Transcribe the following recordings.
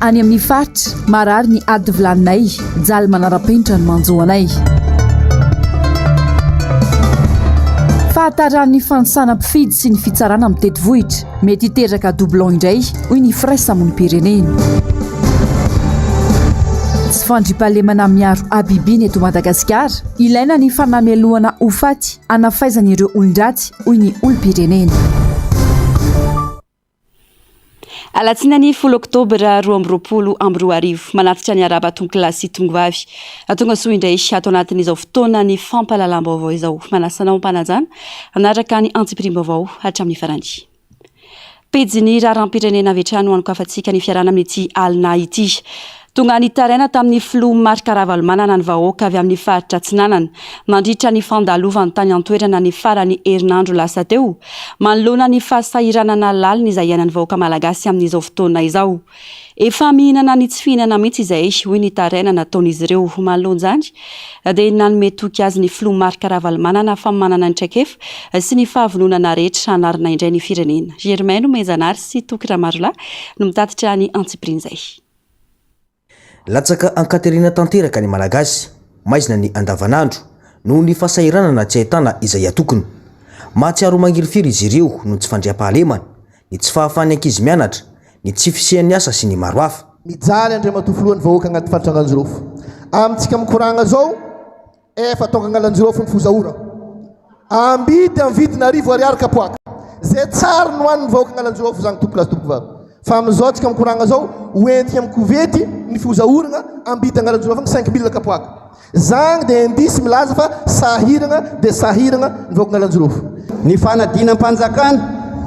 any amin'ny faritra marary ny ady vilaninay jaly manara-penitra ny manjoanay fahataran'ny fansanam-pifidy sy ny fitsarana amin'ny tetivohitra mety hiteraka doublon indray hoy ny firaisamon'ny pirenena tsy fandrimpahalemana miaro abibiny eto Madagasikara ilaina ny fanamelohana ho faty anafaizan'ireo olon-dratsy hoy ny olo-pirenena. Alatsinainy 10 oktobra 2024 manatitra ny araba tonkilasy tongovavy atonga soa indray ato anatin'izao fotoana ny fampalalam-baovao izao manasanao mpanajana anaraka ny antsipirim-baovao hatramin'ny farany. Pejiny raharam-pirenena avy hatrany ho anokafantsika ny fiarana amin'ity alina ity. Tonga ny taraina tamin'ny filoha Marc Ravalomanana ny vahoaka avy amin'ny faritra Atsinanana nandritra ny fandalovany tany an-toerana ny farany herinandro lasa teo manoloana ny fahasahiranana lalina izay iainan'ny vahoaka malagasy amin'izao fotoana izao. Efa mihinana ny tsy fihinana mihitsy izay hoy ny taraina nataon'izy ireo manoloan'izany dia nanome toky azy ny filoha Marc Ravalomanana fa manana ny traikefa sy ny fahavononana rehetra hanarina indray ny firenena. Germain Menjanary sy Toky Ramarola no mitatitra ny antsipirin'izay. Latsaka ankaterina tanteraka ny malagasy maizina ny andavanandro noho ny fahasahiranana tsy ahitana izay atokony. Mahatsiaro mangirifiry izy ireo no tsy fandriam-pahalemana, ny tsy fahafahan'ny ankizy mianatra, ny tsy fisian'ny asa sy ny maro hafa. Mijaly andriamatoa voalohany vahoaka anaty faritra Anganjirofo. Amintsika mikoragna zao efa tonga Anganjirofo ny fozaora. Ambidy amin'ny vidina 10,000 kapoaka. Zay tsara no hoan'ny vahoaka Anganjirofo zany tompoka tompovavy. Fa amin'izao tsika mikoragna zao hoentika amin'ny kovety ny fozaorana ambidy Anganjirofo 5,000 kapoaka. Zany dia indisy milaza fa sahirana dia sahirana ny vahoaka Anganjirofo. Ny fanadinam-panjakana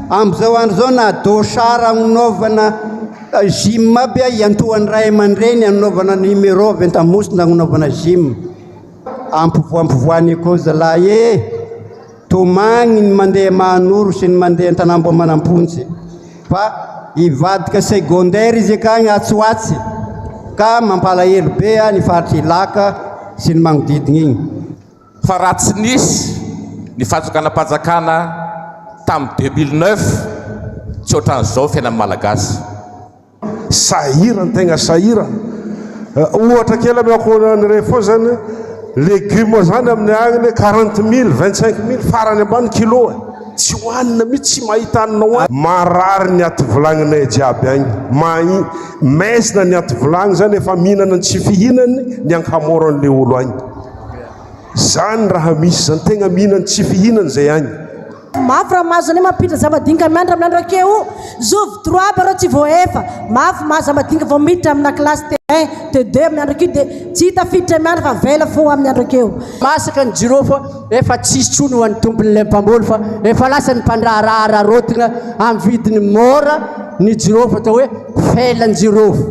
amin'izao andro zao na dosara agnanovana gym aby iantohan'ny ray aman-dreny agnanovana numéro ventamosina agnanovana gym ampivoany koa zalahy tomagny ny mandeha Mahanoro sy ny mandeha an-tanambo Manampontsy fa ivadika secondaire izy akagny atsoatsy ka mampalahelo be ny faritra Ilaka sy ny magnodidina igny. Fa raha tsy nisy ny fanjakana-panjakana tamin'ny 2009 tsy ohatran'izao fiainan'ny malagasy. Sahirana tegna sahirana. Ohatra kely akoanany rehefa zany légume zany amin'ny agny 40,000 25,000 farany ambany kilo tsy hoanina mihitsy tsy mahita anao marary ny aty volagninay jiaby agny maisina ny aty volagny zany efa mihinana tsy fihinany ny ankamoran'le olo agny zany raha misy zany tegna mihinana tsy fihinany zay agny. Mafy raha mahazo any mampiditra zamadinga miandra amin'andro akeo zovy 3 barao tsy voaefa mafy mahazo zamadinga vao miditra amina klasy T1 T2 amin'ny andro akeo dia tsy hita fiditra miandra fa vela fo amin'ny andro akeo. Masaka ny jirofo efa tsisy tsony ho an'ny tompon'ilay mpamboly fa efa lasa ny mpandraharahara rotigna amin'ny vidiny mora ny jirofo atao hoe felan'ny jirofo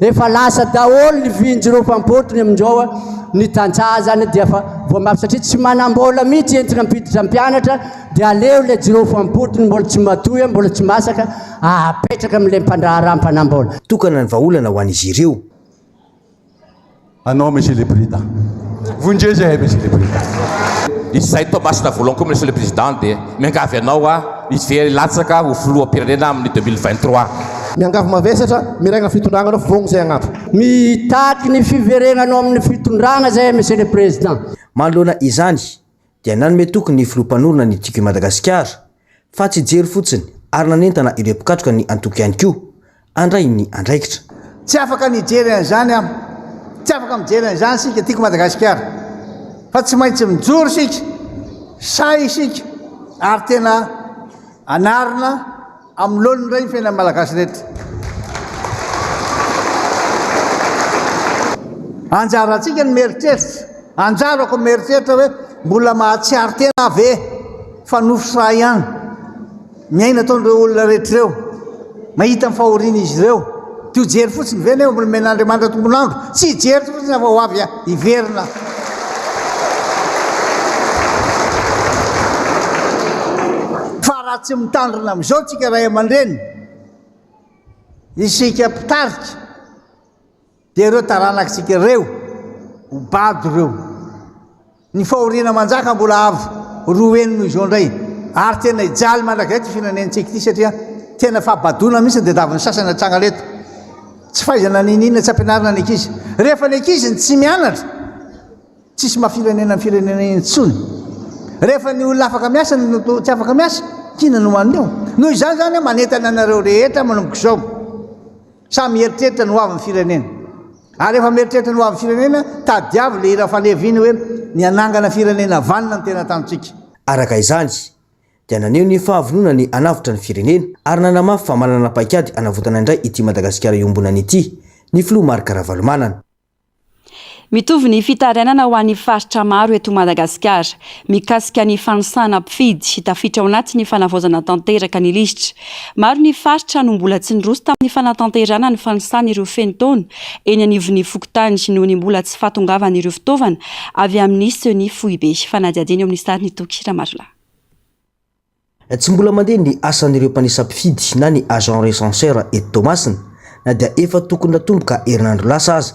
efa lasa daholo ny viny jirofo ampotony amin'izao ny tantsaha zany dia fa vao mafy satria tsy manam-bola mihitsy entina mpiditra mpianatra dia aleo le jirofo ampotony mbola tsy matoy mbola tsy masaka apetraka amin'ilay mpandraharaha mpanam-bola. Tokana ny vahaolana ho an'izy ireo. Anao monsieur le président. Vous ndjezay monsieur le président. Izay tomasina voalohany koa monsieur le président dia miangavy anao ivery latsaka ho filoham-pirenena amin'ny 2023. Miangavy mavesatra miraigna fitondragna anao vogno zay agnato. Mitaky ny fiverenanao amin'ny fitondragna zay monsieur le président. Manoloana izany dia nanome tokony ny filoham-panorona ny tiako Madagasikara fa tsy jery fotsiny ary nanentana ireo mpikatroka ny antoky ihany koa andray ny andraikitra. Tsy afaka nijery an'izany tsy afaka mijery an'izany sika tiako Madagasikara fa tsy maintsy mijoro sika say sika ary tena anarina amin'ny lolony ray ny fiainan'ny malagasy rehetra. Anjaratsika ny mieritreritra anjarako mieritreritra hoe mbola mahatsiaro tena ave fa nofosay ihany miaina ataon'ireo olona rehetra ireo mahita ny fahoriana izy ireo tio jery fotsiny veny eo mbola men'Andriamanitra tombonandro tsy jery fotsiny fa ho avy iverina. Fa raha tsy mitandrina amin'izao tsika ray aman-dreny isika mpitarika dia ireo taranakitsika ireo ho bado ireo ny fahoriana manjaka mbola avy roa eny noho izao indray ary tena ijaly mandrakizay ty fihinanentsika ity satria tena fahabadona mihitsy dia davy ny sasany hatragna leto tsy fahaizana ninina tsy ampianarina ny ankizy rehefa ny ankiziny tsy mianatra tsisy mahafirenena ny firenena intsony rehefa ny olona afaka miasa tsy afaka miasa kina no maneo noho izany zany manentana anareo rehetra manomboka izao samy eritreritra no avy ny firenena ary rehefa mieritreritra no avy ny firenena tadiavy le ira faleviny hoe ny anangana firenena vanina ny tena tanontsika araka izany dia naneho ny fahavonona ny anavitra ny firenena ary nanamafy fa manana paikady anavotana indray ity Madagasikara iombonana ity ny filoha Marc Ravalomanana. Mitovy ny fitarainana ho an'ny faritra maro eto Madagasikara mikasika ny fanosana mpifidy sy tafiditra ao anaty ny fanavaozana tanteraka ny lisitra. Maro ny faritra no mbola tsy niroso tamin'ny fanatanterana ny fanosana ireo fenitaona eny anivon'ny fokontany noho ny mbola tsy fahatongavan' ireo fitaovana avy amin'ny seny foibe fanadiadiny ao amin'ny sariny Tokisira Marla. Tsy mbola mandeha ny asan'ireo mpanisam-pifidy na ny agent recenseur eto Toamasina na dia efa tokony natomboka herinandro lasa aza.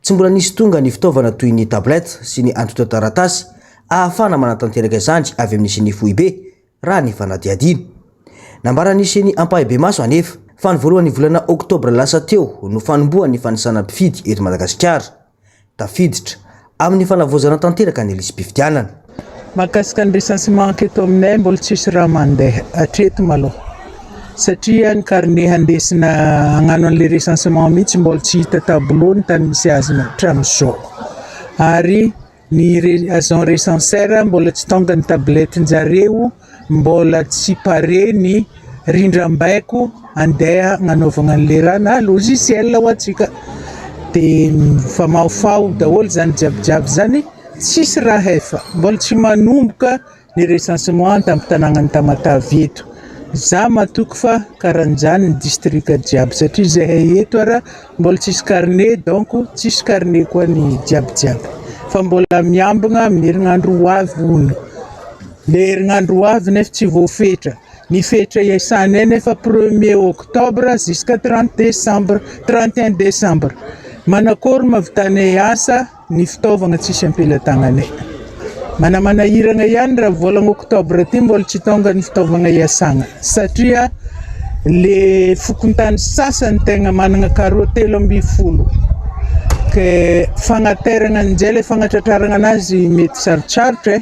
Tsy mbola nisy tonga ny fitaovana toy ny tablety sy ny antota taratasy ahafahana manatanteraka izany avy amin'ny seny foibe raha ny fanadiadiny. Nambara ny seny Ampahibe Maso anefa fa ny voalohan'ny volana Oktobra lasa teo no fanombohan'ny fanisana mpifidy eto Madagasikara tafiditra amin'ny fanavaozana tanteraka ny lisy mpifidianana. Mahakasika ny recensement eto aminay mbola tsisy raha mandeha hatreto maloha satria ny carnet handesina hagnano an'le recensement mihitsy mbola tsy hita tableau ny tany misy azy hatramin'izao ary ny agent recenseur mbola tsy tonga ny tabletin-jareo mbola tsy pare ny rindram-baiko andeha hagnanaovana an'le raha na logiciel ho antsika dia famahofao daholo zany jiabijiaby zany tsisy raha efa mbola tsy manomboka ny recensement tamin'ny Tamatavy eto. Za matoky fa karan'izany ny district jiaby satria zahay eto ara mbola tsisy carnet donc tsisy carnet koa ny jiabijiaby fa mbola miambina amin'ny herinandro ho avy hono. Le herinandro ho avy nefa tsy voafetra. Ny fetra iasanay nefa 1er Oktobra jusqu'à 31 Décembre. Manakory mahavitany asa ny fitaovana tsisy ampelantagnanay. Manahirana ihany raha volana Oktobra ty mbola tsy tonga ny fitaovana iasana satria le fokontany sasany tegna manana karotelo 12 ke fagnaterana an'izay le fagnatratrarana anazy mety sarotsaritra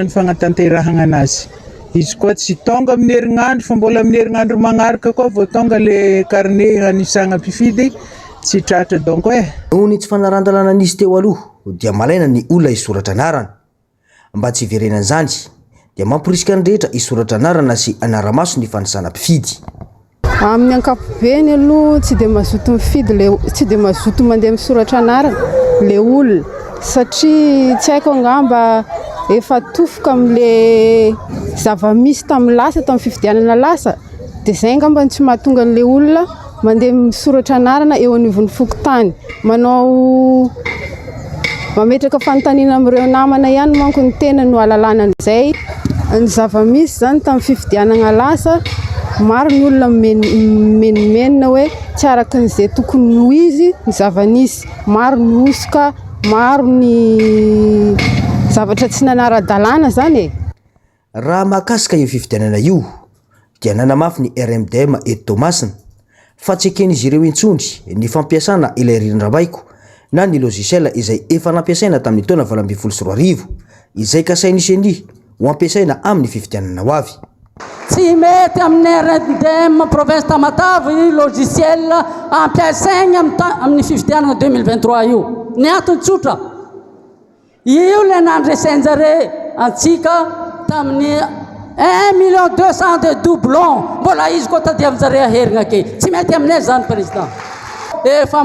ny fagnatanterahana anazy. Izy koa tsy tonga amin'ny herinandro fa mbola amin'ny herinandro magnaraka koa vao tonga le carnet anisana mpifidy tsy tratra donc noho ny tsy fanarandalana nisy teo aloha dia malaina ny olona hisoratra anarana. Mba tsy hiverenana izany dia mamporisika ny rehetra hisoratra anarana sy anara-maso ny fanisana mpifidy. Amin'ny ankapobeny aloha tsy dia mazoto mifidy tsy dia mazoto mandeha misoratra anarana le olona satria tsy haiko angamba efa tofoka amin'le zava-misy tamin'ny lasa tamin'ny fifidianana lasa dia izay angamba tsy mahatonga an'le olona mandeha misoratra anarana eo anivon'ny fokontany manao mametraka fanontaniana amin'ireo namana ihany manko ny tena no ahalalana an'izay ny zava-misy zany tamin'ny fifidianana lasa maro ny olona menomenona hoe tsy araka n'izay tokony ho izy ny zava-nisy maro ny osoka maro ny zavatra tsy nanara-dalàna zany e. Raha mahakasika io fifidianana io dia nanamafy ny RMDM eto Toamasina fa tsy eken'izy ireo intsondry ny fampiasana ilay rindram-baiko na ny logiciel izay efa nampiasaina tamin'ny taona 2024 izay kasainy seny ho ampiasaina amin'ny fifidianana ho avy. Tsy mety amin'ny RMDM province Tamatavy logiciel ampiasaina amin'ny fifidianana 2023 io. Ny antony tsotra io le nandresenjare antsika tamin'ny 1,200,000 de doublon mbola izy koa tadiavinjare aherigna ke tsy mety aminay zany président. Efa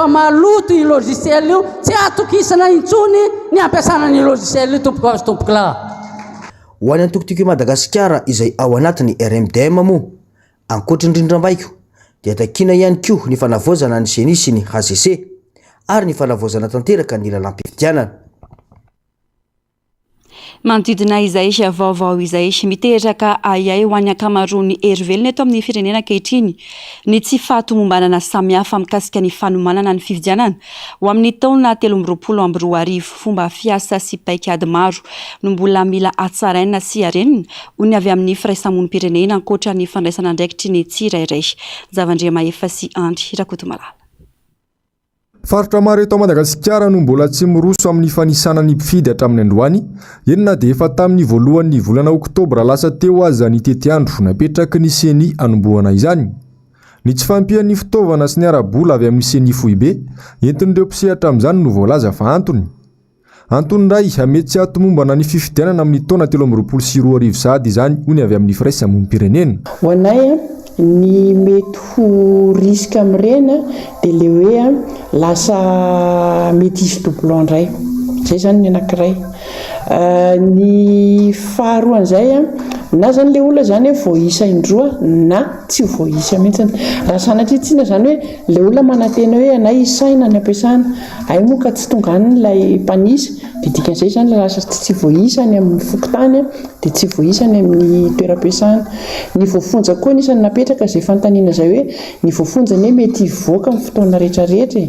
maloto i logiciel io tsy atokisana intsony ny ampiasana ny logiciel io tompoka azy tompoka laha. Ho any antokotiko Madagasikara izay ao anatin'ny RMDM moa ankoatra ny rindram-baiko dia takiana ihany koa ny fanavaozana ny CENI sy ny HCC ary ny fanavaozana tanteraka ny lalam-pifidianana. manodidina izay vaovao izay miteraka ayay ho an'ny ankamaroany hery eto amin'ny firenena ankehitriny ny tsy fahatomombanana samihafa mikasika ny fanomanana ny fifidianana ho amin'ny taona 2024 fomba fiasa sy paikady maro no mbola mila atsaraina sy arenina hoy ny avy amin'ny firaisamonim-pirenena ankoatra ny fandraisana andraikitry ny tsirairay Zavandriama efa sy Andry Rakotomalala. Faritra maro eto Madagasikara no mbola tsy miroso amin'ny fanisana ny mpifidy hatramin'ny androany, enina dia efa tamin'ny voalohan'ny volana Oktobra lasa teo aza ny tety andro napetraky ny seny anombohana izany. Ny tsy fampian'ny fitaovana sy ny arabola avy amin'ny seny foibe entin'ireo mpisehatra amin'izany no voalaza fa antony. Antony ray mety tsy hatomombana ny fifidianana amin'ny taona 2024 sady izany hoy ny avy amin'ny firaisamonim-pirenena. Ho anay ny mety ho risque amin'ireny dia le hoe lasa mety hisy doublon indray. Zay zany ny anankiray. Ny faharoan'izay na zany le olona zany hoe voaisa indroa na tsy voaisa mihitsy. Raha sanatritsiana zany hoe le olona manantena hoe anay isaina ny ampiasana, ay moa ka tsy tonga any ilay mpanisy, dia dikan'izay zany lasa tsy voaisa ny amin'ny fokotany dia tsy voaisa ny amin'ny toeram-piasana. Ny voafonja koa nisany napetraka izay fantaniana izay hoe ny voafonja ny mety hivoaka amin'ny fotoana rehetrarehetra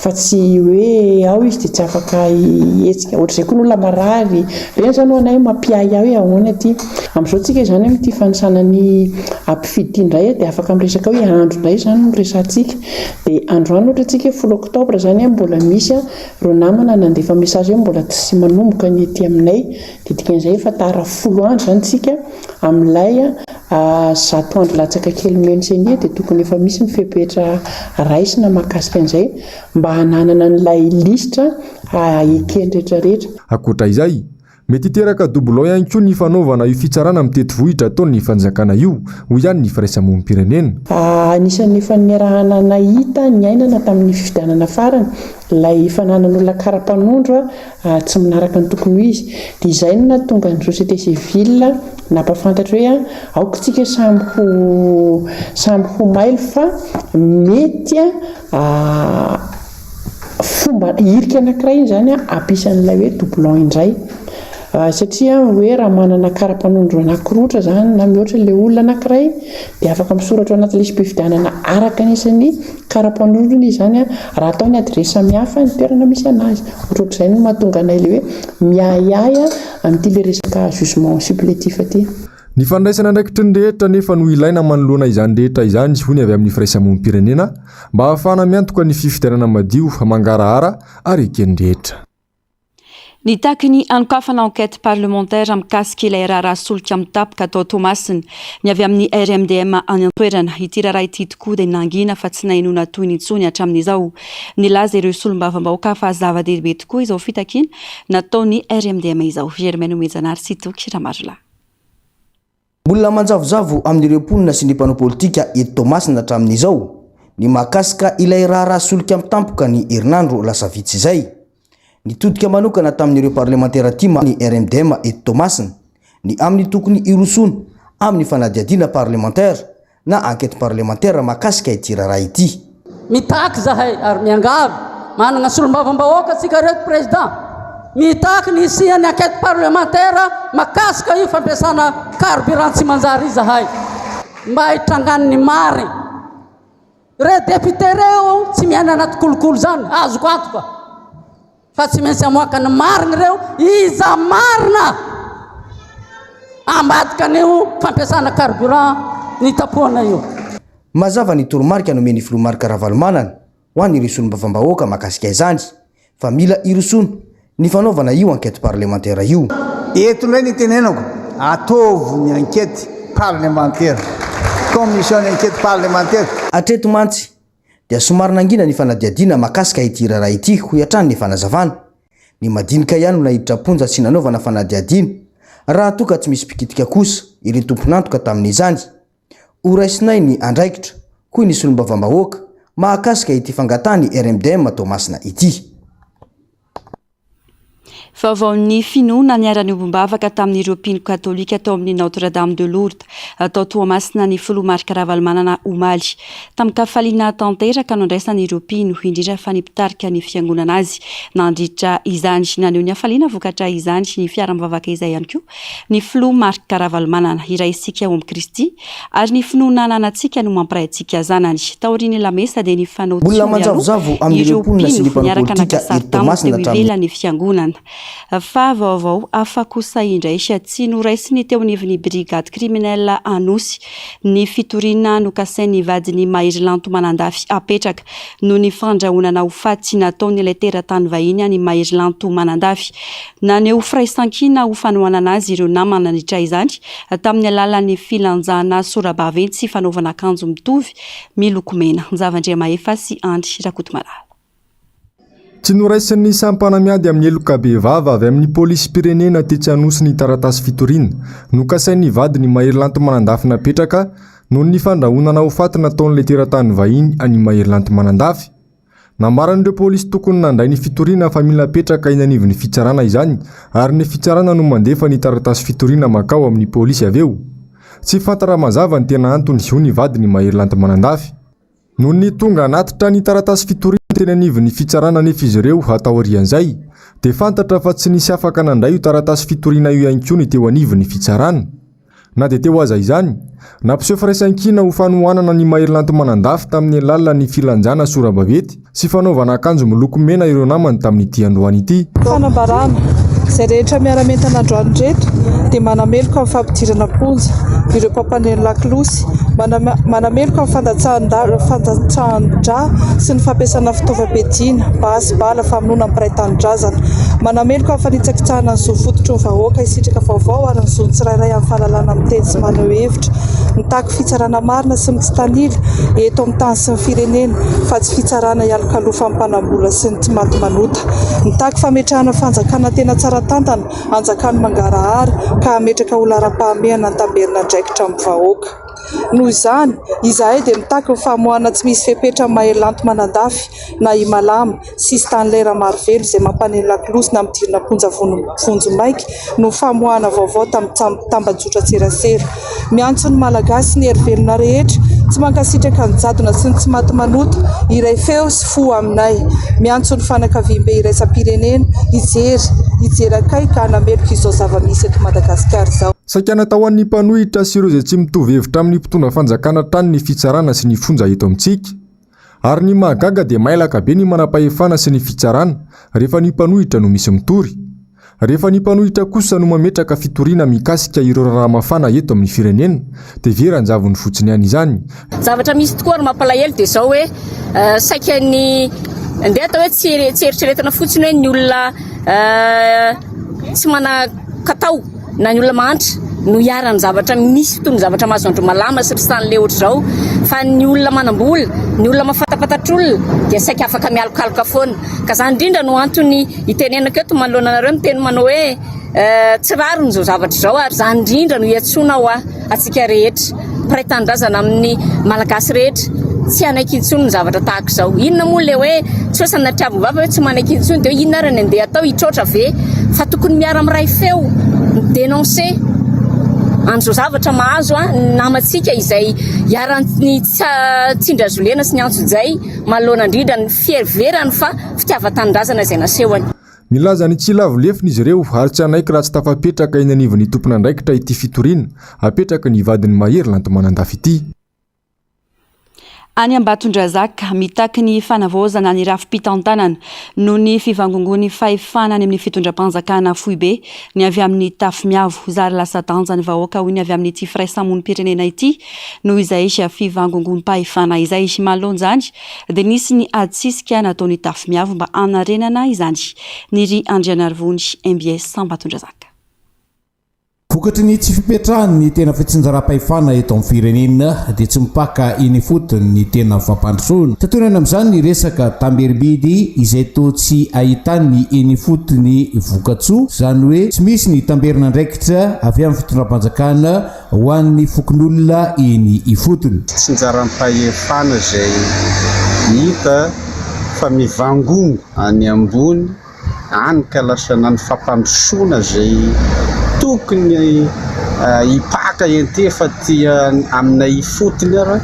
fa tsy hoe ao izy dia tsy afaka hetsika ohatr'izay koa ny olona marary reny zany ho anay mampiay ao hoe ahoana ty amin'izao tsika zany amin'ity fanisana ny ampifidy indray dia afaka miresaka hoe andro indray zany no resantsika dia androany ohatra tsika 10 Oktobra zany mbola misy ireo namana nandefa mesazy hoe mbola tsy manomboka ny ety aminay dia dikan'izay efa tara 10 andro zany tsika amin'ilay 100 andro latsaka kely mensenia dia tokony efa misy ny fepetra raisina mahakasika an'izay mba hananana n'ilay listra ekeny rehetrarehetra. Akoatra izay, mety hiteraka doublon ihany koa ny fanaovana io fitsarana amin'ny teti-vohitra ataon'ny fanjakana io hoy ihany ny firaisamonim-pirenena. Anisan'ny efa niarahana nahita ny ainana tamin'ny fifidianana farany ilay fananan'olona kara-panondro tsy minaraka ny tokony ho izy dia izay no nahatonga ny société civile nampafantatra hoe aokontsika samby ho mailo fa mety fomba hirika anankiray iny zany ampisan'ilay hoe doublon indray satria hoe raha manana kara-panondro anankiroatra zany na mihoatra le olona anankiray dia afaka misoratra ao anatin'ilay fifidianana araka anisan'ny kara-panondrony izany raha ataony adresa samihafa ny toerana misy anazy ohatrohatr'izay no mahatonga anay le hoe miayaya amin'ity le resaka jugement supplétif aty. Ny fandraisana andraikitry ny rehetra nefa no ilaina manoloana izany rehetra izany hoy ny avy amin'ny firaisamonim-pirenena mba ahafahana miantoka ny fifidianana madio mangarahara ary ekeny rehetra. Ny taky ny anokafana enquête parlementaire mikasika ilay raharaha solika mitapika atao Tomasina ny avy amin'ny RMDM any an-toerana ity raharaha ity tokoa dia nangina fa tsy nahinona toy ny intsony hatramin'izao nilaza ireo solombavam-bahoaka fa zava-dehibe tokoa izao fitakiana nataony RMDM izao. Germaine Omejanary sy Toky Ramarola. Olona manjavozavo amin'ireo mponina sy ny mpanao politika eto Tomasina hatramin'izao ny mahakasika ilay raharaha solika mitampoka ny herinandro lasa vitsy izay. Nitodika manokana tamin'ireo parlementaire tima ny RMDM eto Tomasina ny amin'ny tokony irosony amin'ny fanadiadiana parlementaire na enquête parlementaire mahakasika ity raharaha ity. Mitaky zahay ary miangavy manana solombavam-bahoaka tsika reto président mitaky ny isiany enquête parlementaire mahakasika io fampiasana carburant tsy manjary zahay mba hitrangan'ny mary re député reo tsy miaina anaty kolokolo zany azoko antoka fa tsy maintsy amoaka ny marina reo iza marina ambadika an'io fampiasana carburant ny tapoana io. Mazava ny toromarika nomeny filomarika Ravalomanana ho an'ireo solombavam-bahoaka mahakasika izany fa mila irosony ny fanaovana io enquête parlementaire io. Eto ndray ny tenenako ataovy ny enquête parlementaire commission enquête parlementaire atreto mantsy dia somary nangina ny fanadiadiana mahakasika ity raharaha ity ho hatrany ny fanazavana ny madinika ihany no nahiditra ponja sy nanaovana fanadiadiana raha toka tsy misy pikitika kosa ireo tomponantoka tamin'izany horaisinay ny andraikitra hoy ny solombavam-bahoaka mahakasika ity fangatany RMDM Tomasina ity. Vaovaon'ny finoana niara-ny ombom-bavaka tamin'ireo mpino katolika tao amin'ny Notre-Dame de Lourdes tao Toamasina ny folo marika Ravalomanana omaly. Tamin'ny kafaliana tanteraka no andraisan'ireo mpino indrindra fa nipitarika ny fiangonana azy nandritra izany. Naneho ny hafaliana vokatra izany ny fiara-mivavaka izay ihany koa ny folo marika Ravalomanana iraisika ao amin'ny Kristy ary ny finoana ananantsika no mampiray antsika zanany. Taoriany lamesa dia ny fanao ireo mpino niaraka nakasary taminy teo ivelany fiangonana. Fa vaovao afa kosa indray tsy noraisiny teo anivon'ny brigade criminelle Anosy ny fitoriana nokasain'ny vadiny Mahery Lanto Manandafy apetraka no ny fandrahonana ho faty nataony ilay teratany vahiny any Mahery Lanto Manandafy. Naneho firaisankina ho fanohanana azy ireo namana nandritra izany tamin'ny alalan'ny filanjana sorabaventy sy fanaovana akanjo mitovy miloko mena. Zavandria Mahefa sy Andry Rakotomala. Tsy noraisin'ny sampanamiady amin'ny elokabe vava avy amin'ny polisy pirenena tetsy Anosy ny taratasy fitoriana nokasain'ny vadiny Mahery Lanto Manandafy napetraka noho ny fandrahonana ho faty nataon'ilay teratany vahiny any Mahery Lanto Manandafy. Nambaran'ireo polisy tokony nandray ny fitoriana fa mila petraka eny anivon'ny fitsarana izany ary ny fitsarana no mandefa ny taratasy fitoriana makao amin'ny polisy avy eo. Tsy fantara mazava ny tena antony io ny vadiny Mahery Lanto Manandafy. Noho ny tonga natitra ny taratasy fitoriana teny anivon'ny fitsarana nefa izy ireo ataorian'izay dia fantatra fa tsy nisy afaka nandray io taratasy fitoriana io ihany koa ny teo anivon'ny fitsarana. Na dia teo aza izany, nampiseho firaisankina ho fanohanana ny Mahery Lanto Manandafy tamin'ny alalan'ny filanjana sorabavety sy fanaovana akanjo miloko mena ireo namany tamin'ity androany ity. Fanambarana izay rehetra miara-mentana androany reto dia manameloka amin'ny fampidirana ponja ireo mpampaneny lakilosy, manameloka amin'ny fandatsahana-dra sy ny fampiasana fitaovam-piadiana basy bala famonoana amin'ny mpiray tanindrazana, manameloka amin'ny fanitsakitsahana ny zofototro ny vahoaka isitraka vaovao ary ny zony tsirairay amin'ny fahalalana amin'ny teny sy maneho hevitra, mitaky fitsarana marina sy ny tsy tanila eto amin'ny tany sy ny firenena fa tsy fitsarana ialokalofa amin'ny mpanambola sy ny tsy maty manota, mitaky fametrahana fanjakana tena tsara tantana anjakany mangarahara ka hametraka ho lara-pahamehana ny taberina ndraikitra amin'ny vahoaka. Noho izany, izahay dia mitaky ny famoahana tsy misy fepetra Mahery Lanto Manandafy na Imalama sy Stanley Marvelo izay mampaneny lakilosy na midirina ponja vonjo maika no famoahana vaovao tamin'ny tambajotra tserasera. Miantso ny malagasy ny hery-velona rehetra tsy mankasitraka ny jadona sy ny tsy maty manota iray feo sy fo aminay. Miantso ny fanakaviam-be iraisam-pirenena hijerakay ka hanameloka izao zava-misy eto Madagasikara izao. Sakana tao an'ny mpanohitra sy ireo izay tsy mitovy hevitra amin'ny mpitondra fanjakana trany ny fitsarana sy ny fonja eto amintsika. Ary ny mahagaga dia mailaka be ny manam-pahefana sy ny fitsarana rehefa ny mpanohitra no misy mitory. Rehefa ny mpanohitra kosa no mametraka fitoriana mikasika ireo raha mafana eto amin'ny firenena dia veran-javony fotsiny ihany izany. Zavatra misy tokoa ary mampalahelo dia izao hoe saika ny andeha atao hoe tsy eritreretana fotsiny hoe ny olona tsy manan-katao na ny olona mantra no hiarany zavatra misy toy ny zavatra mahazo andro malama sy ristan'le ohatra izao fa ny olona manam-bola, ny olona mahafantafantatr'olona dia saika afaka mialokaloka foana. Ka izany indrindra no antony itenenako eto manoloana anareo miteny manao hoe tsy rariny izao zavatra izao ary izany indrindra no hiantsona ho atsika rehetra mpiray tanindrazana amin'ny malagasy rehetra tsy anaiky intsony ny zavatra tahaka izao. Inona moa le hoe tsy hoe sanatria vava hoe tsy manaiky intsony dia hoe inona ary ny andeha atao hitrotra ve fa tokony miara amiray feo dénoncer an'izao zavatra mahazo namantsika izay hiarany tsindrazolena sy ny antso izay manoloana indrindra ny fieverany fa fitiavan-tanindrazana izay nasehony. Milaza ny tsy lavolefiny izy ireo ary tsy anaiky raha tsy tafapetraka eny anivon'ny tompona andraikitra ity fitoriana apetraka ny vadiny Mahery Lanto Manandafy ity. Any Ambatondrazaka mitaky ny fanavaozana ny rafi-pitantanana no ny fivangongony fahefanany amin'ny fitondram-panjakana Foibe ny avy amin'ny Tafimiavo zary lasa danja ny vahoaka hoy ny avy amin'ny ity firaisamon'ny pirenena ity no izay fivangongony pahefana izay malonjany dia nisy ny adsisika nataony Tafimiavo mba anarenana izany. Niry Andrianarivony MBS Ambatondrazaka. Vokatry ny tsy fipetrahany ny tena fitsinjaram-pahefana eto amin'ny firenena dia tsy mipaka eny fotony ny tena fampandrosoana. Tatonana amin'izany ny resaka tamberibidy izay toa tsy ahitany ny eny fotony vokatsoa, izany hoe tsy misy ny tamberina andraikitra avy amin'ny fitondram-panjakana ho an'ny fokon'olona eny ifotony. Fitsinjaram-pahefana izay hita fa mivangongo any ambony ankalasana ny fampandrosoana zay tokony hipaka entefa tia aminay fotony ara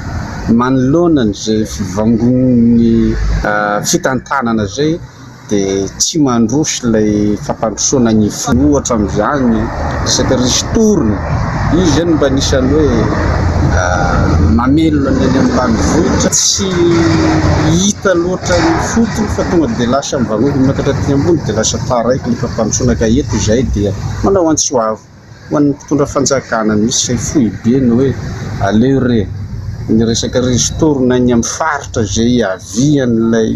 manoloanany zay fivangony fitantanana zay dia tsy mandroso ilay fampandrosoana ny ohatra amin'izany resaka ristorona izy zany mba anisany hoe mamelona ny any ambanivohitra tsy hita loatra ny fotony fa tonga dia lasa mivangoky miakatra ty ambony dia lasa taraiky ny fampandrosoana ka eto izay dia manao antsoavo ho an'ny mpitondra fanjakana misy say fohy be ny hoe aleo re ny resaka ristorona ny amin'ny faritra zay avian'ilay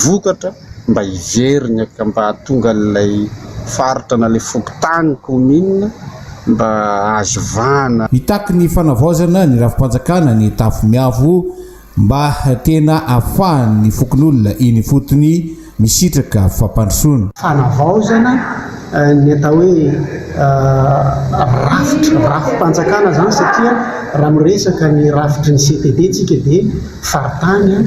vokatra mba hiverina ka mba hatonga ilay faritra na le fokotany commune mba azo vana mitaky ny fanavaozana ny rafi-panjakana ny tafo miavo mba tena ahafahan'ny fokon'olona iny fotony misitraka fampandrosoana fanavaozana ny atao hoe rafi-panjakana zany satria raha miresaka ny rafitry ny CTD tsika dia faritany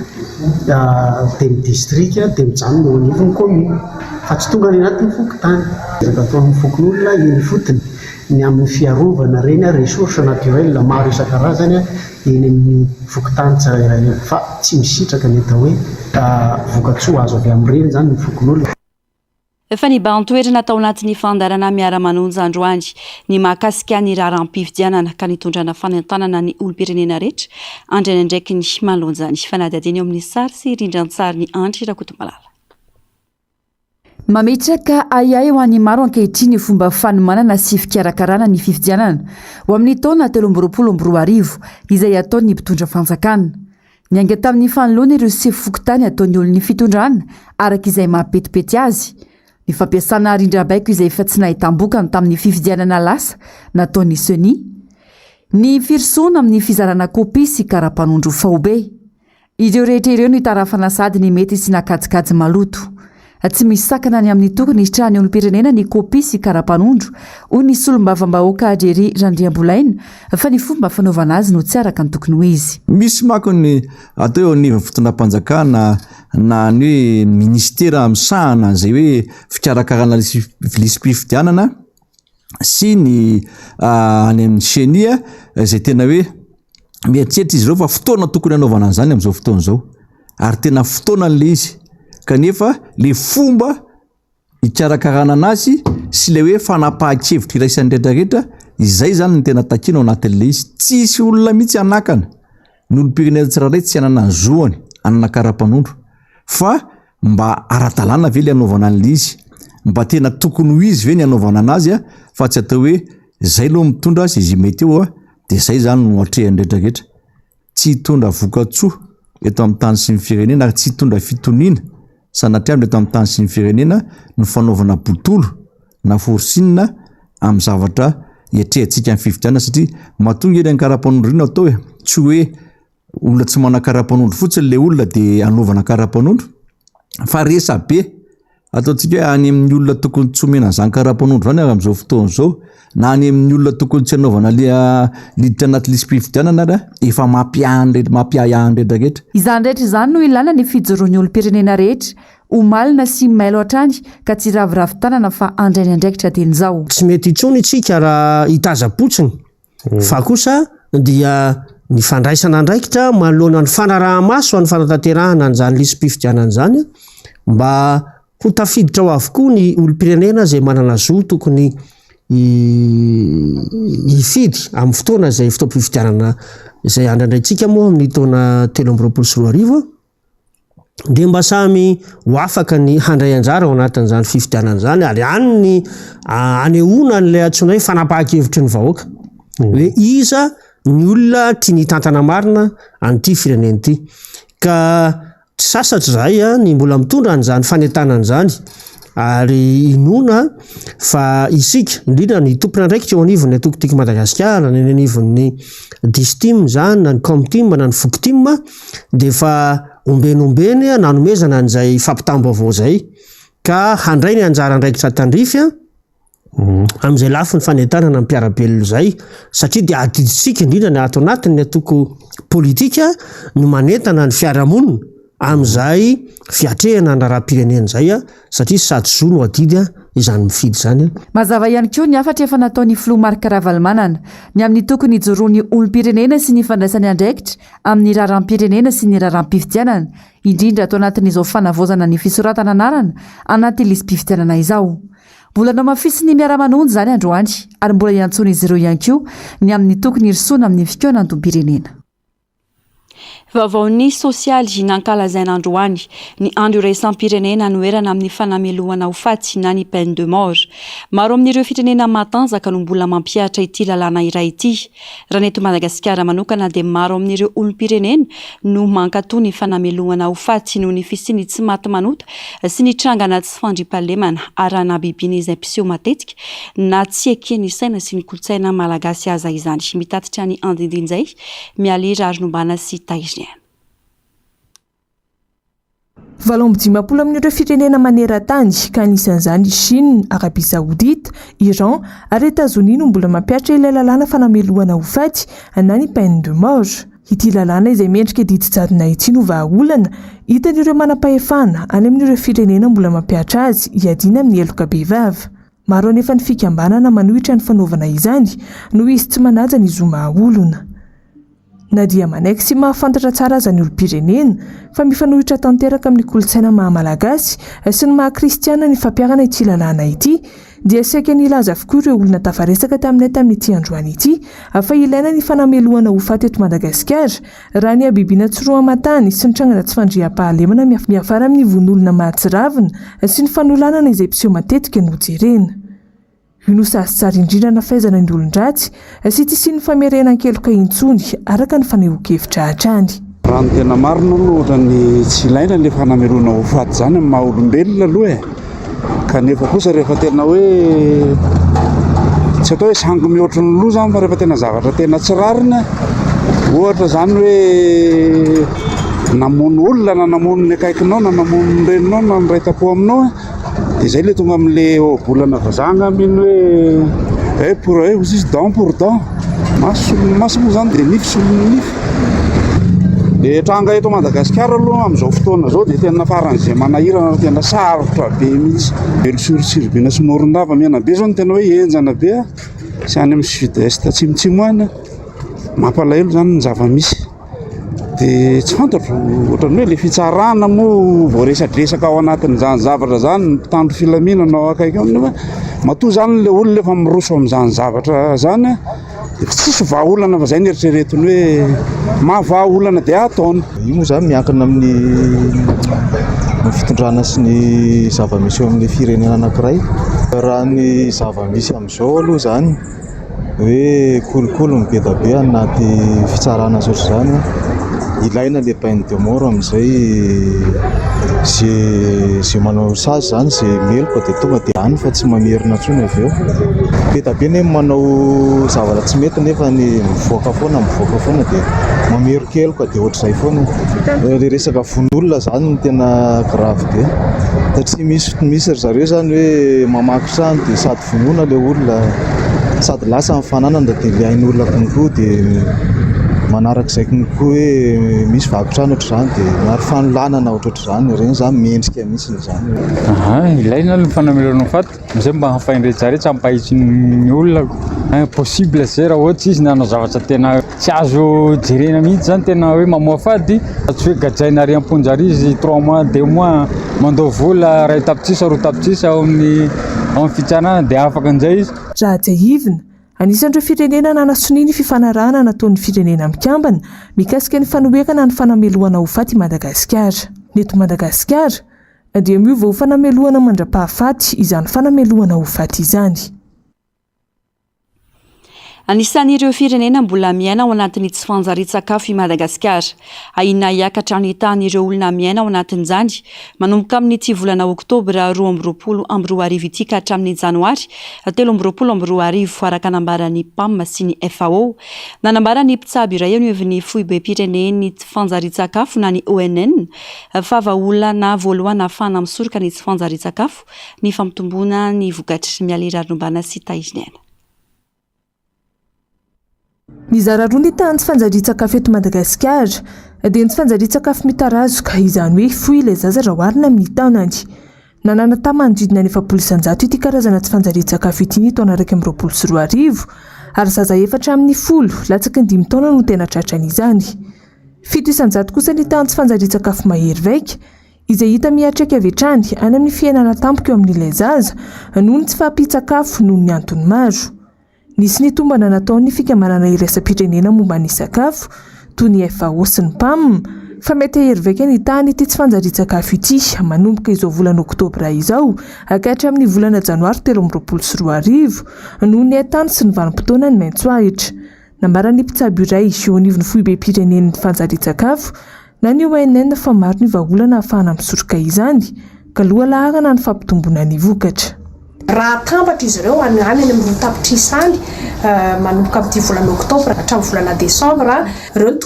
dia ny district dia mijanona eo anivon'ny commune fa tsy tonga ny anatin'ny fokotany resaka ataon'ny fokon'olona iny fotony ny amin'ny fiarovana reny ressource naturel maro isan-karazany eny amin'ny fokotany tsirairay fa tsy misitraka ny atao hoe vokatsoa azo avy amin'ireny zany ny fokon'olona. Efa ny bantoerana tao anatin'ny fandarana miara-manonja androany ny mahakasika ny raharam-pifidianana ka nitondrana fanentanana ny olom-pirenena rehetra andrany ndraiky ny malonja ny fanadadeny eo amin'ny sary sy rindran-tsary ny Andry Rakotomalala. Mametraka ayay ho an'ny maro ankehitriny fomba fanomanana sy fikarakarana ny fifidianana ho amin'ny taona 2024 izay ataon'ny mpitondra fanjakana. Nianga tamin'ny fanoloana ireo sefokotany ataon'ny olon'ny fitondrana araka izay mahapetipety azy. Ny fampiasana rindram-baiko izay efa tsy nahitambokany tamin'ny fifidianana lasa nataon'ny seni. Ny firisona amin'ny fizarana kopy sy karapanondro faobe. Ireo rehetra ireo ny tarafana sady ny mety sy nakajikajy maloto. Tsy misy sakana ny amin'ny tokony hitrahany olom-pirenena ny kopy sy karapanondro hoy ny solom-bavambahoaka Adjery Randriambolaina fa ny fomba fanaovana azy no tsy araka ny tokony ho izy. Misy mako ny atao eo anivon'ny fitondram-panjakana na ny hoe ministera misahana izay hoe fikarakarana lisam-pifidianana sy ny any amin'ny senia izay tena hoe mieritreritra izy ireo fa fotoana tokony hanaovana an'izany amin'izao fotoana izao ary tena fotoana an'ilay izy. Kanefa le fomba ikarakarana anazy sy le hoe fanapahan-kevitra iraisan'ny rehetrarehetra izay zany ny tena takina ao anatin'ilay izy. Tsisy olona mihitsy anakana ny olom-pirenena tsirairay tsy anana ny zoany anana karapanondro fa mba ara-dalàna ve le anaovana an'ilay izy mba tena tokony ho izy ve ny anaovana anazy fa tsy atao hoe zay aloha mitondra azy izy mety eo dia zay zany no atrehan'ny rehetrarehetra. Tsy hitondra vokatsoa eto amin'ny tany sy ny firenena ary tsy hitondra fitoniana sanatria eto amin'ny tany sy ny firenena ny fanaovana botolo na forsinina amin'ny zavatra hiatrehantsika amin'ny fifidianana satria mahatonga eny karapanondro iny atao hoe tsy hoe olona tsy mana karapanondro fotsiny le olona dia anaovana karapanondro fa resa be ataontsika hoe any amin'ny olona tokony tsy omena an'izany karapanondro zany amin'izao fotoana izao na any amin'ny olona tokony tsy anaovana liditra anaty lisam-pifidianana efa mampiahany rehetrarehetra. Izany rehetra izany no ilana ny fijoroan'ny olom-pirenena rehetra omalina sy mailo hatrany ka tsy raviravin-tanana fa andrainy andraikitra dian'izao. Tsy mety intsony isika raha hitaza-potsiny fa kosa dia ny fandraisana andraikitra manoloana ny fanaraha-maso ny fanatanterahana an'izany lisam-pifidianana izany mba ho tafiditra ao avokoa ny olom-pirenena izay manana zo tokony hifidy amin'ny fotoana izay fotoam-pifidianana izay andraindrayntsika moa amin'ny taona 2024 dia mba samy ho afaka ny handray anjara ao anatin'izany fifidianana izany ary any ny anehoana n'ilay antsoina hoe fanapahan-kevitry ny vahoaka hoe iza ny olona tia ny tantana marina an'ity firenena ity ka tsy sasatra zahay ny mbola mitondra an'izany fanentanana izany ary inona fa isika indrindra ny tompona andraikitra eo anivon'ny atokotika Madagasikara ny anivon'ny distim zany na ny comtim na ny fokotim dia fa ombenombeny nanomezana an'izay fampitam-baovao zay ka handray ny anjara andraikitra tandrify amin'izay lafy ny fanentanana ny mpiarabelona zay satria dia adiditsika indrindra ny ato anatin'ny atoko politika no manentana ny fiarahamonina amin'izay fiatrehana andraraha-pirenena zay a satria sady zo no adidy a izany mifidy zany a. Mazava ihany koa ny afatra efa nataony Flo Marc Ravalomanana ny amin'ny tokony hijoroany olom-pirenena sy ny fandraisany andraikitra amin'ny raharam-pirenena sy ny raharam-pifidianana indrindra ato anatin'izao fanavaozana ny fisoratana anarana anaty lisym-pifidianana izao. Mbola namafisy ny miara-manonjy zany androany ary mbola iantsona izy ireo ihany koa ny amin'ny tokony hirsoana amin'ny fikoana antom-pirenena. Vaovaony sosialy nankalazaina androany ny andro iraisam-pirenena noerana amin'ny fanamelohana ho faty na ny peine de mort. Maro amin'ireo firenena matanjaka no mbola mampiatra ity lalàna iray ity. Raha ny eto Madagasikara manokana dia maro amin'ireo olom-pirenena no mankatoa ny fanamelohana ho faty noho ny fisiany tsy maty manota sy ny trangana tsy fandriam-pahalemana arahana bibiny izay mpiseho matetika na tsy ekeny saina sy ny kolotsaina malagasy aza izany. Mitatitra ny andindinjay mialy Rajonombana sy Taizina. Valombo-dimapolo amin'ireo firenena maneran-tany ka anisan'izany Chine, Arabie Saoudite, Iran ary États-Unis no mbola mampiatra ilay lalàna fanamelohana ho faty na ny peine de mort. Ity lalàna izay mendrika didy-jadona ity no vahaolana hitan'ireo manam-pahefana any amin'ireo firenena mbola mampiatra azy hiadiana amin'ny heloka behivavy. Maro anefa ny fikambanana manohitra ny fanaovana izany noho izy tsy manaja ny zo mahaolona. Na dia manaiky sy mahafantatra tsara aza ny olom-pirenena fa mifanohitra tanteraka amin'ny kolotsaina maha-malagasy sy ny maha-kristiana ny fampiarana ity lalàna ity dia saika ny ilaza avokoa ireo olona tafaresaka tamin'ity androany ity fa ilaina ny fanamelohana ho faty eto Madagasikara raha ny abibiana tsoroamatany sy ny trangana tsy fandriam-pahalemana miafara amin'ny von'olona mahatsiravina sy ny fanolanana izay mpiseho matetika no jerena. Io no sasitsara indrindra na fahaizana ny olon-dratsy sy tsy sy ny famerenan-keloka intsony araka ny fanehoan-kevitra hatrany. Raha ny tena marina aloha ny tsy ilaina ilay fanamelohana ho faty zany amin'ny maha-olombelona aloha kanefa kosa rehefa tena hoe tsy atao hoe sango mihoatra ny loha zany fa rehefa tena zavatra tena tsy rarina ohatra zany hoe namono olona na namono ny akaikinao na namono ny reninao na ny raitapo aminao dia izay le tonga amin'le bolana vazanga aminy hoe pour eux aussi dent pour dent maso moa zany dia nify solony nify. Dia tranga eto Madagasikara aloha amin'izao fotoana zao dia tena faran'izay manahirana tena sarotra be mihitsy. Velosirosirobina sy morondava miana be zao no tena hoe enjana be sy any amin'ny sud-est atsimotsimo any mampalahelo zany ny zava-misy. Dia tsy fantatro ohatran'ny hoe le fitsarana moa voaresadresaka ao anatin'izany zavatra zany ny mpitandro filaminana ao akaiky ao nefa matoa zany le olona efa miroso amin'izany zavatra zany dia tsisy vahaolana fa zay ny eritreretiny hoe mahavahaolana dia ataony. Io moa zany miankina amin'ny fitondrana sy ny zava-misy eo amin'ny firenena anankiray. Raha ny zava-misy amin'izao aloha zany hoe kolokolo ny be da be anaty fitsarana sotra zany ilaina le peine de mort amin'izay zay manao sazy zany zay meloka dia tonga dia any fa tsy mamerina intsony avy eo. Be da be nefa manao zavatra tsy mety nefa ny mivoaka foana dia mamerokeloka dia ohatr'izay foana. Le resaka von'olona zany no tena grave be satria misy ry zareo zany hoe mamaky trano dia sady vonoina le olona sady lasa mifananana dia le ain'olona konkoa dia manarak'izay konkoa hoe misy vakotrano ohatr'izany dia maro fanolanana ohatr'izany ireny zany mendrika mihitsy zany. Ilaina ny fanamelohana faty amizay mba hafainrehetsarehetra ampahitsy ny olona impossible zay raha ohatsy izy nanao zavatra tena tsy azo jerena mihitsy zany tena hoe mamoha fady tsy hoe gadraina ary amponjary izy 3 mois 2 mois mandao vola ray tapitrisa roa tapitrisa ao amin'ny fitsanana dia afaka an'izay izy. Raha jaivina anisan'ireo firenena nanasony ny fifanarahana nataon'ny firenena mikambana mikasika ny fanoekana ny fanamelohana ho faty Madagasikara. Neto Madagasikara dia miova ho fanamelohana mandra-pahafaty izany fanamelohana ho faty izany. Anisan'ireo firenena mbola miaina ao anatin'ny tsy fanjarian-tsakafo i Madagasikara. Ahina hiakatra ny tahan'ireo olona miaina ao anatin'izany manomboka amin'ity volana Oktobra 2022 ity ka hatramin'ny Janoary 2022 araka nambaran'ny PAM sy ny FAO. Nanambarany mpitsabo iray eo ny foibe-pirenen'ny tsy fanjarian-tsakafo na ny ONN fa vahaolana voalohany ahafahana misoroka ny tsy fanjarian-tsakafo ny famitombona ny vokatry mialy Rajonombana sy Taizina. Mizara roa ny tany tsy fanjarian-tsakafo eto Madagasikara dia ny tsy fanjarian-tsakafo mitarazoka izany hoe fohy ilay zaza raha oharina amin'ny taonany. Nanana tamanodidina ny 700 ity karazana tsy fanjarian-tsakafo ity ny taona 2024 ary zaza 410 latsaky ny 5 taona no tena tratran'izany. 700 kosa ny tany tsy fanjarian-tsakafo mahery vaika izay hita mihatrika avy hatrany any amin'ny fiainana tampoka eo amin'ilay zaza noho ny tsy fahampian-tsakafo noho ny antony maro. Nisy ny tombana nataon'ny fikambanana iraisam-pirenena momba ny sakafo toy ny FAO sy ny PAM fa mety hery vaika ny tany ity tsy fanjarian-tsakafo ity manomboka izao volana Oktobra izao hankatra amin'ny volana Janoary 2024 noho ny haintany sy ny vanim-potoana ny maitso ahitra. Nambaran'ny mpitsabo iray eo anivon'ny foibe-pirenen'ny fanjarian-tsakafo na ny ONN fa maro ny vahaolana ahafahana misoroka izany ka loha lahara ny fampitomboana ny vokatra. Raha tambatra izy ireo any amin'ny tapitra any manomboka amin'ny volana Oktobra hatramin'ny volana Desambra ireo ny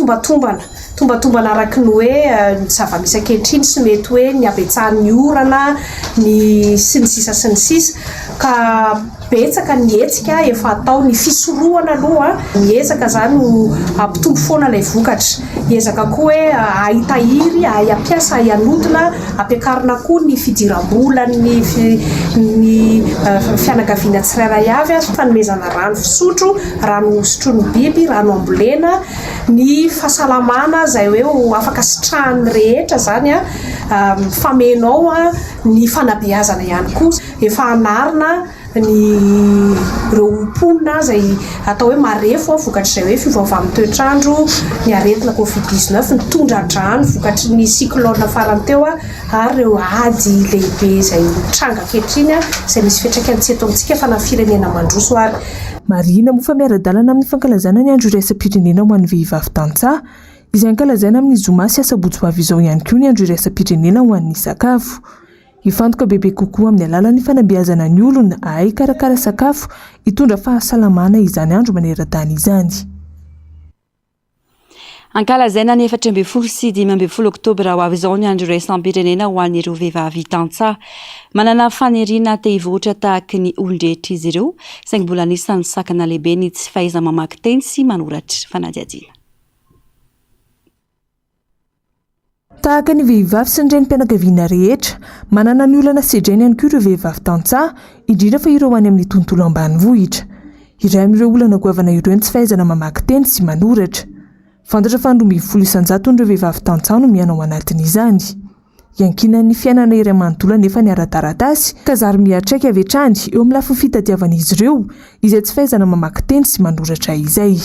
tombatombana araka ny hoe ny zava-misy ankehitriny sy mety hoe ny abetsahan'ny orana ny sy ny sisa ka betsaka ny hetsika efa atao ny fisorohana aloha miezaka zany ho ampitombo foana ilay vokatra. Ezaka koa hoe ahitahiry ampiasa hanodina ampiakarina koa ny fidiram-bola ny fianakaviana tsirairay avy fanomezana rano fisotro, rano sotroin'ny biby, rano ambolena, ny fahasalamana izay hoe afaka sitrahan'ny rehetra zany famenao ny fanabeazana ihany koa efa anarina ny ireo mponina izay atao hoe marefo vokatra izay hoe fiovaovan'ny toetrandro, ny aretina Covid-19 ny tondra-drano vokatry ny cyclone farany teo ary ireo ady lehibe izay tranga ankehitriny izay misy fiantraikany tsy eto amintsika fa na firenena mandroso ary. Marina moa fa miara-dalana amin'ny fankalazana ny andro iraisam-pirenena ho an'ny vehivavy tantsaha izay ankalazaina amin'ny zoma sy asabotsy-vavy izao ihany koa ny andro iraisam-pirenena ho an'ny sakafo. Ifantoka bebe kokoa amin'ny alalan'ny fanabeazana ny olona ahay karakara sakafo hitondra fahasalamana izany andro maneran-tany izany. Ankalazaina ny 14 sy 15 Oktobra ho avy izao ny andro iraisam-pirenena ho an'ireo vehivavy tantsaha. Manana faniriana te hivoatra tahaka ny olon-drehetra izy ireo saingy mbola anisan'ny sakana lehibe ny tsy fahaiza-mamaky teny sy manoratra fanadihadiana. Tahaka ny vehivavy sy ny renim-pianakaviana rehetra, manana ny olana sedrainy ihany koa ireo vehivavy tantsaha, indrindra fa ireo any amin'ny tontolo ambanivohitra. Iray amin'ireo olana goavana ireo ny tsy fahaizana mamaky teny sy manoratra. Fantatra fa 20 isanjato ireo vehivavy tantsaha no miana ao anatin'izany. Iankinan'ny fiainana iray manontolo nefa ny ara-taratasy ka zary mihatraika avy hatrany eo amin'ny lafiny fitadiavan'izy ireo izay tsy fahaizana mamaky teny sy manoratra izay.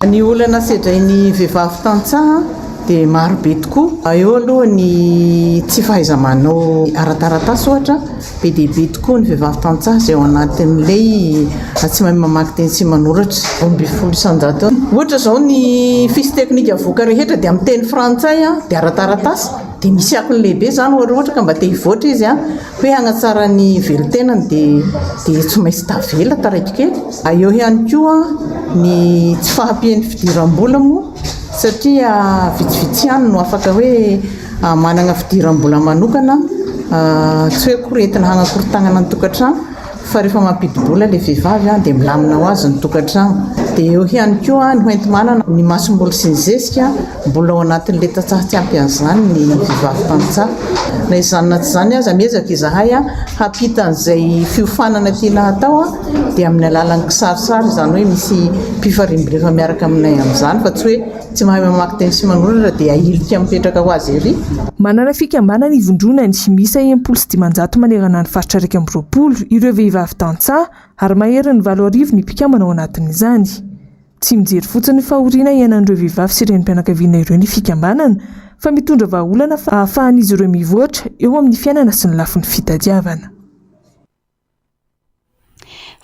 Ny olana sedrainy vehivavy tantsaha dia maro be tokoa. Eo aloha ny tsy fahaiza-manao ara-taratasy ohatra, be dia be tokoa ny vehivavy tantsaha izay ao anatin'ilay tsy mahay mamaky teny sy manoratra 20 isanjato. Ohatra izao ny fisy teknika voaka rehetra dia amin'ny teny frantsay dia ara-taratasy dia misy akony lehibe izany ohatra ka mba te hivoatra izy hoe hanatsara ny velon-tenany dia tsy maintsy tavela taraiky kely. Eo ihany koa ny tsy fahampian'ny fidiram-bola moa satria vitsivitsy ihany no afaka hoe manana fidiram-bola manokana tsy hoe koretina hanakorontagnana ny tokantrano fa rehefa mampidi-bola ilay vehivavy dia milamina ho azy ny tokantrano. Dia eo ihany koa ny hoenti-manana ny masom-boly sy ny zezika mbola ao anatin'ilay tantsaha tsy ampy an'izany ny vehivavy tantsaha. Na izany na tsy izany aza miezaka izahay hampita an'izay fiofanana tiana hatao dia amin'ny alalan'ny kisarisary izany hoe misy mpifarimby rehefa miaraka aminay amin'izany fa tsy hoe tsy mahay mamaky teny sy manoratra dia ahilika mipetraka ho azy ery. Manana fikambanana ivondronany misa 700 manerana ny faritra 20 ireo vehivavy tantsaha ary mahery ny 7 ny mpikambana ao anatin'izany. Tsy mijery fotsiny fahoriana ianan'ireo vehivavy sy renim-pianakaviana ireo ny fikambanana fa mitondra vahaolana fa ahafahan'izy ireo mivoatra eo amin'ny fiainana sy ny lafin'ny fitadiavana.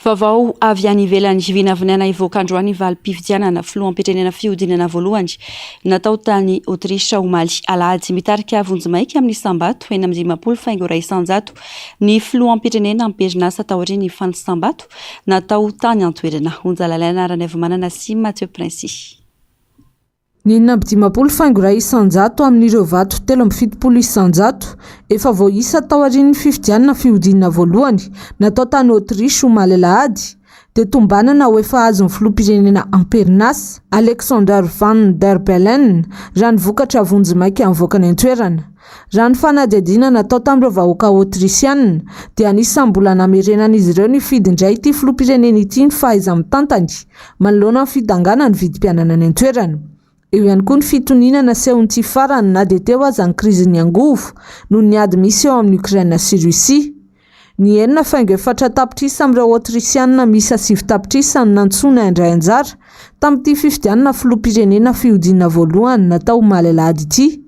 Vaovao avy any ivelan'ny vinavinaina ivoakandroany valim-pifidianana filoham-pirenena fihodinana voalohany natao tany Aotricha omaly alahady mitarika vonjimaiky amin'ny sambato 15 faingo iray isanjato ny filoham-pirenena amperinasa taoriny fanisambato natao tany antoerana onjalalaina ranevy manana sy Mathieu Princy. Ny 15 faingo iray isanjato amin'ireo vato 17 isanjato efa voaisa tao aorian'ny fifidianana fihodinana voalohany natao tany Aotricha omaly alahady dia tombanana ho efa azon'ny filoham-pirenena Ampernas Alexander van der Bellen raha nivokatra vonjy-maika amivoaka ny antoerana. Raha ny fanadihadiana natao tamin'ireo vahoaka Autrichiana dia anisan'ny mbola namerenan'izy ireo ny fidindray ity filoham-pirenena ity ny fahaiza-mitantany manoloana ny fidanganana ny vidim-pianana ny antoerana. Eo ihany koa ny fitoninana sehon'ity farany na dia teo aza ny krizin'ny angovo noho ny ady misy eo amin'ny Ukraine sy Russia. Ny enina faingo 4 tapitrisa amin'ireo Autrichiana misy 7 tapitrisa no nantsona indray anjara tamin'ity fifidianana filoham-pirenena fihodinana voalohany natao Malelady ity.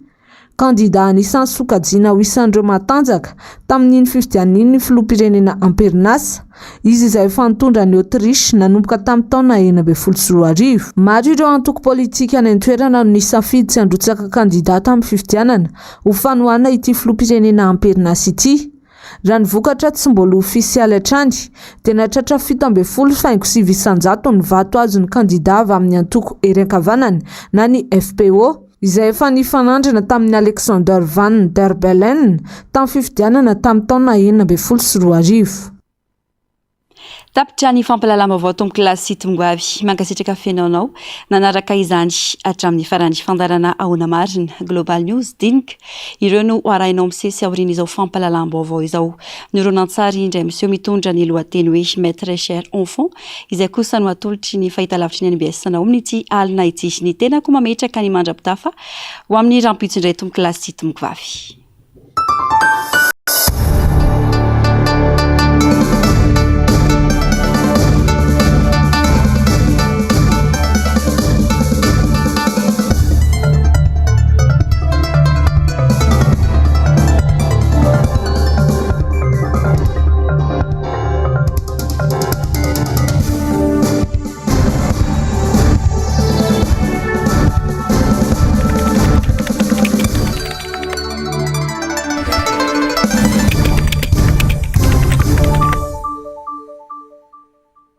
Kandida anisan'ny sokajiana ho isan'ireo matanjaka tamin'iny fifidianana ny filoham-pirenena Ampernas, izy izay efa nitondra ny Autriche nanomboka tamin'ny taona 1924. Maro ireo antoko politika any an-toerana no nisafidy tsy handrotsaka kandidata amin'ny fifidianana ho fanohana ity filoham-pirenena Ampernas ity. Raha nivokatra tsy mbola ofisialy hatrany dia nahatratra 7.900 ny vato azon'ny kandida avy amin'ny antoko erenkavanany na ny FPO izay efa nifanandrana tamin'ny Alexander van der Bellen tamin'ny fifidianana tamin'ny taona 1924. Tapitra ny fampalalam-baovao tomboky lasy tongoavy mankasitraka fiainanao nanaraka izany hatramin'ny farany fandarana ahona marina Global News dinika ireo no arahinao misesy aoriana izao fampalalam-baovao izao. Ny horonantsary indray miseho mitondra ny lohateny hoe Maître cher enfant izay kosa no atolotry ny fahitalavitry ny NBS nao amin'ity alina ity ny tenako mametraka ny mandrapitafa ho amin'ny rampitso indray tomboky lasy tombokivavy.